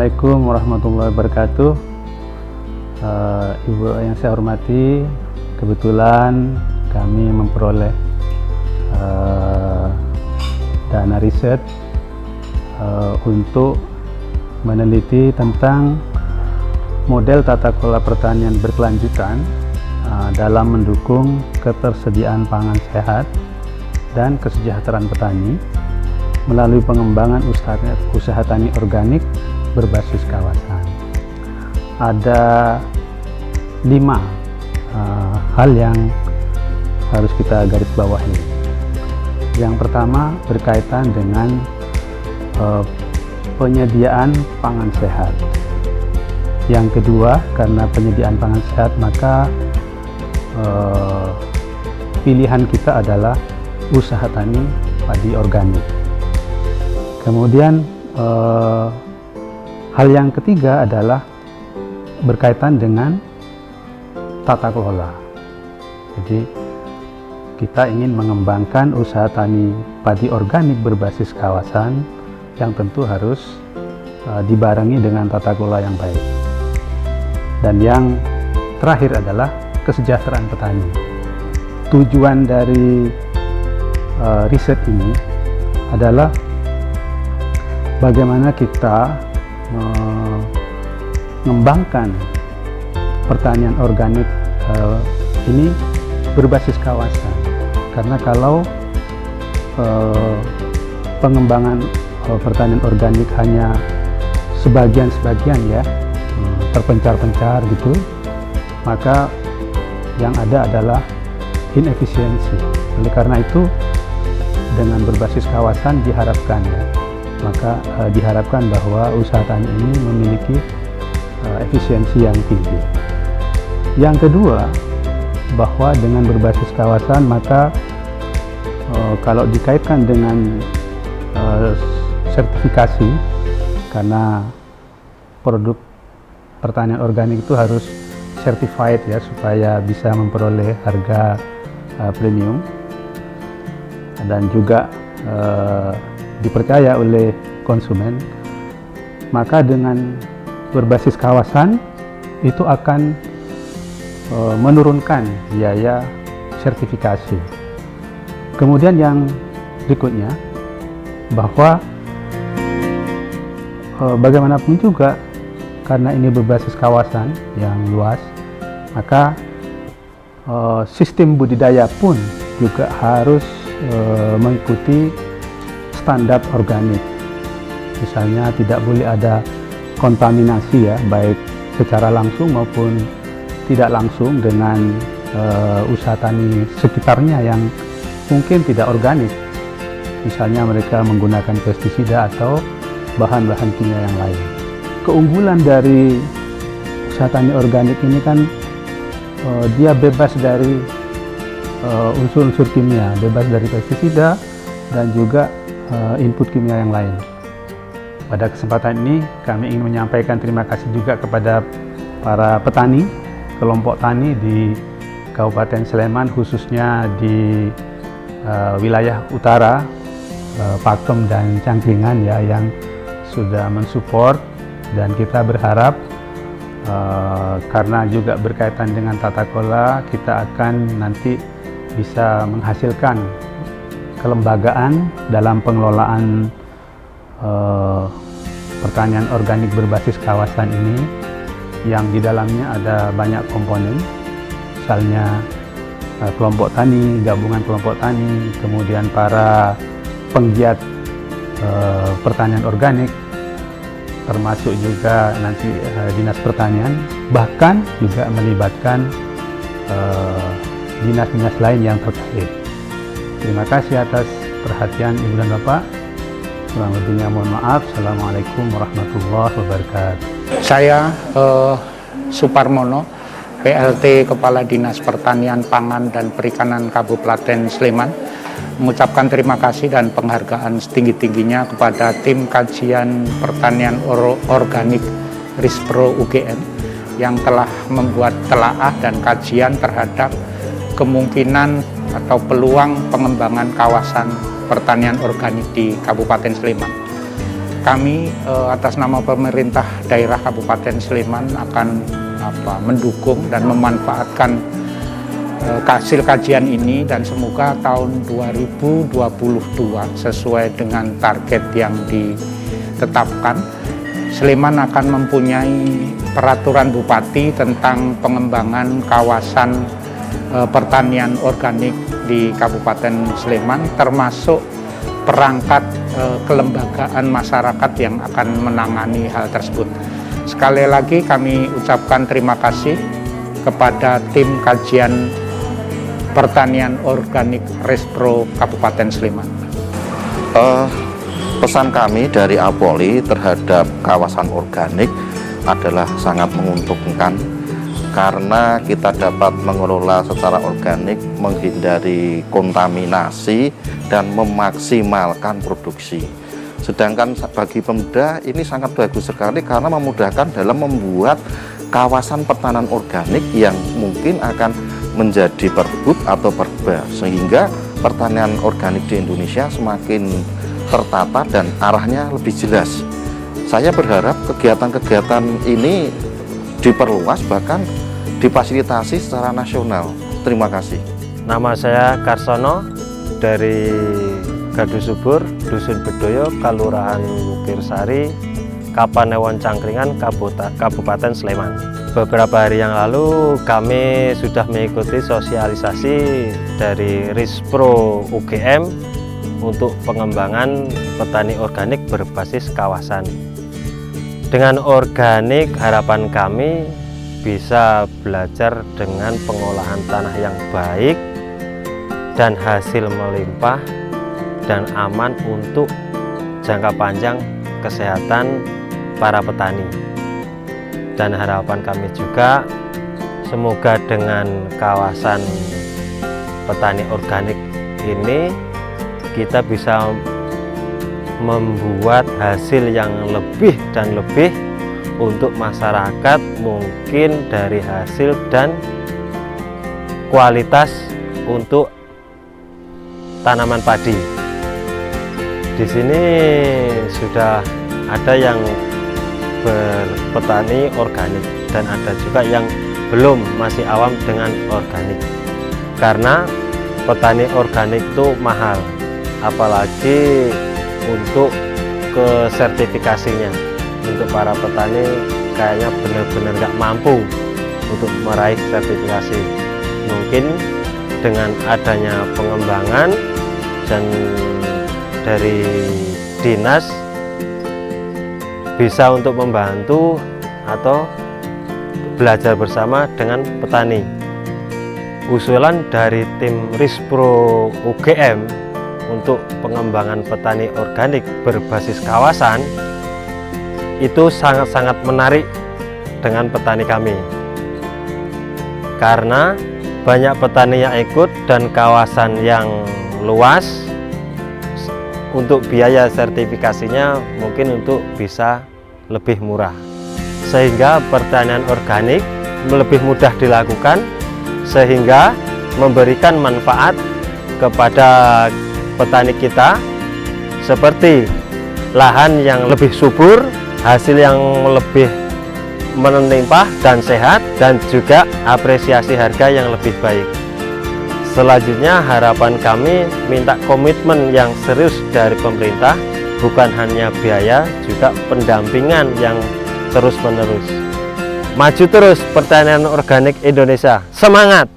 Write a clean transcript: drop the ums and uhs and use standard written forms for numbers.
Assalamualaikum warahmatullahi wabarakatuh. Ibu yang saya hormati, kebetulan kami memperoleh dana riset untuk meneliti tentang model tata kelola pertanian berkelanjutan dalam mendukung ketersediaan pangan sehat dan kesejahteraan petani melalui pengembangan usaha tani organik berbasis kawasan. Ada 5 hal yang harus kita garis bawahi. Yang pertama berkaitan dengan penyediaan pangan sehat. Yang kedua, karena penyediaan pangan sehat, maka pilihan kita adalah usaha tani padi organik. Kemudian hal yang ketiga adalah berkaitan dengan tata kelola. Jadi kita ingin mengembangkan usaha tani padi organik berbasis kawasan yang tentu harus dibarengi dengan tata kelola yang baik. Dan yang terakhir adalah kesejahteraan petani. Tujuan dari riset ini adalah bagaimana kita mengembangkan pertanian organik ini berbasis kawasan. Karena kalau pengembangan pertanian organik hanya sebagian-sebagian ya, terpencar-pencar gitu, maka yang ada adalah inefisiensi. Oleh karena itu, dengan berbasis kawasan diharapkan bahwa usaha tani ini memiliki efisiensi yang tinggi. Yang kedua, bahwa dengan berbasis kawasan maka kalau dikaitkan dengan sertifikasi, karena produk pertanian organik itu harus certified ya, supaya bisa memperoleh harga premium dan juga dipercaya oleh konsumen, maka dengan berbasis kawasan itu akan menurunkan biaya sertifikasi. Kemudian yang berikutnya, bahwa bagaimanapun juga karena ini berbasis kawasan yang luas, maka sistem budidaya pun juga harus mengikuti standar organik. Misalnya tidak boleh ada kontaminasi ya, baik secara langsung maupun tidak langsung dengan usaha tani sekitarnya yang mungkin tidak organik. Misalnya mereka menggunakan pestisida atau bahan-bahan kimia yang lain. Keunggulan dari usaha tani organik ini kan dia bebas dari unsur-unsur kimia, bebas dari pestisida dan juga input kimia yang lain. Pada kesempatan ini kami ingin menyampaikan terima kasih juga kepada para petani, kelompok tani di Kabupaten Sleman, khususnya di wilayah utara, Pakem dan Cangkringan ya, yang sudah mensupport, dan kita berharap karena juga berkaitan dengan tata kelola, kita akan nanti bisa menghasilkan kelembagaan dalam pengelolaan pertanian organik berbasis kawasan ini, yang di dalamnya ada banyak komponen, misalnya kelompok tani, gabungan kelompok tani, kemudian para penggiat pertanian organik, termasuk juga nanti dinas pertanian, bahkan juga melibatkan dinas-dinas lain yang terkait. Terima kasih atas perhatian Ibu dan Bapak. Kurang lebihnya mohon maaf. Assalamualaikum warahmatullahi wabarakatuh. Saya Suparmono, PLT Kepala Dinas Pertanian, Pangan dan Perikanan Kabupaten Sleman, mengucapkan terima kasih dan penghargaan setinggi-tingginya kepada tim kajian pertanian organik Rispro UGM yang telah membuat telaah dan kajian terhadap kemungkinan atau peluang pengembangan kawasan pertanian organik di Kabupaten Sleman. kami atas nama pemerintah daerah Kabupaten Sleman akan mendukung dan memanfaatkan hasil kajian ini, dan semoga tahun 2022 sesuai dengan target yang ditetapkan, Sleman akan mempunyai peraturan bupati tentang pengembangan kawasan pertanian organik di Kabupaten Sleman, termasuk perangkat kelembagaan masyarakat yang akan menangani hal tersebut. Sekali lagi kami ucapkan terima kasih kepada tim kajian pertanian organik Respro Kabupaten Sleman. Pesan kami dari Apoli terhadap kawasan organik adalah sangat menguntungkan, karena kita dapat mengelola secara organik, menghindari kontaminasi dan memaksimalkan produksi. Sedangkan bagi Pemda ini sangat bagus sekali karena memudahkan dalam membuat kawasan pertanian organik yang mungkin akan menjadi perbut atau perba, sehingga pertanian organik di Indonesia semakin tertata dan arahnya lebih jelas. Saya berharap kegiatan-kegiatan ini diperluas, bahkan difasilitasi secara nasional. Terima kasih. Nama saya Karsono dari Gadu Subur, Dusun Bedoyo, Kelurahan Wukirsari, Kapanewon Cangkringan, Kabupaten Sleman. Beberapa hari yang lalu kami sudah mengikuti sosialisasi dari Rispro UGM untuk pengembangan petani organik berbasis kawasan. Dengan organik, harapan kami bisa belajar dengan pengolahan tanah yang baik dan hasil melimpah dan aman untuk jangka panjang kesehatan para petani. Dan harapan kami juga semoga dengan kawasan petani organik ini kita bisa membuat hasil yang lebih dan lebih untuk masyarakat, mungkin dari hasil dan kualitas untuk tanaman padi. Di sini sudah ada yang berpetani organik dan ada juga yang belum, masih awam dengan organik. Karena petani organik itu mahal, apalagi untuk ke sertifikasinya. Untuk para petani kayaknya benar-benar nggak mampu untuk meraih sertifikasi. Mungkin dengan adanya pengembangan dan dari dinas bisa untuk membantu atau belajar bersama dengan petani. Usulan dari tim Rispro UGM untuk pengembangan petani organik berbasis kawasan itu sangat-sangat menarik dengan petani kami, karena banyak petani yang ikut dan kawasan yang luas. Untuk biaya sertifikasinya mungkin untuk bisa lebih murah, sehingga pertanian organik lebih mudah dilakukan, sehingga memberikan manfaat kepada petani kita, seperti lahan yang lebih subur, hasil yang lebih melimpah dan sehat, dan juga apresiasi harga yang lebih baik. Selanjutnya harapan kami minta komitmen yang serius dari pemerintah, bukan hanya biaya, juga pendampingan yang terus-menerus. Maju terus pertanian organik Indonesia, semangat!